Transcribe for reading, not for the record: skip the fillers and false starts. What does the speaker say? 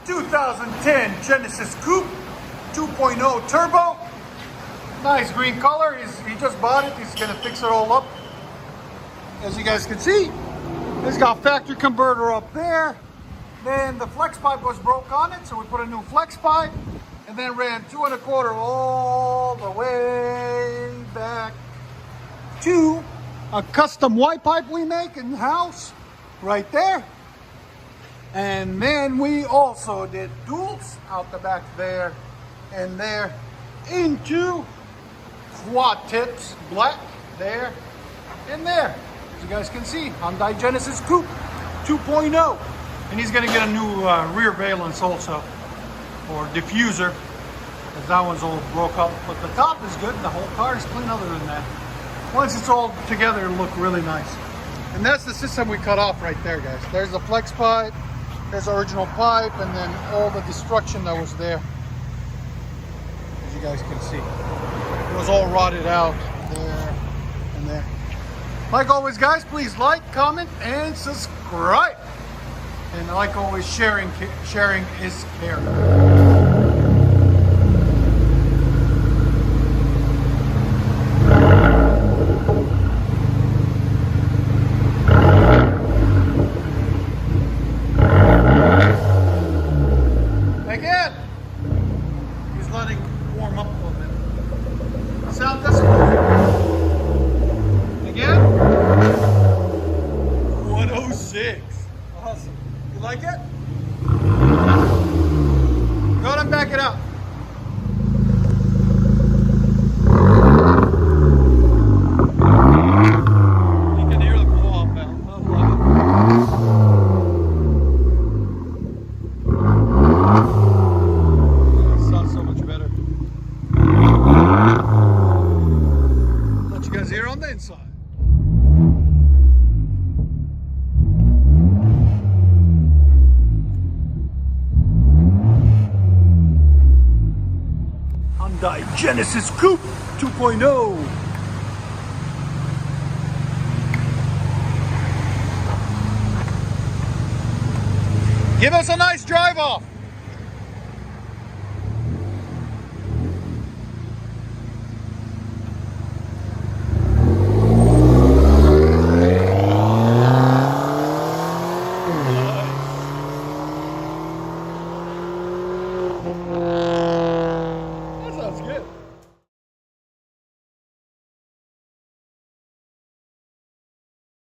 2010 Genesis Coupe 2.0 Turbo. Nice green color. He just bought it. He's gonna fix it all up. As you guys can see, it's got factory converter up there. Then the flex pipe was broke on it, so we put a new flex pipe, and then ran 2 1/4 all the way back to a custom white pipe we make in house right there. And then we also did duals out the back there and there into quad tips, black there and there. As you guys can see, Hyundai Genesis Coupe 2.0. And he's gonna get a new rear valence also, or diffuser, because that one's all broke up. But the top is good, the whole car is clean other than that. Once it's all together, it'll look really nice. And that's the system we cut off right there, guys. There's the flex pipe, there's the original pipe, and then all the destruction that was there. As you guys can see, it was all rotted out there and there. Like always, guys, please like, comment, and subscribe. And like always, sharing is caring. Again, he's letting warm up a little bit. Sound this way. Again, 106. Awesome. You like it? Go ahead and back it up. You can hear the blow-off valve. I love it. It sounds so much better. Let you guys hear on the inside. Hyundai Genesis Coupe 2.0. Give us a nice drive off.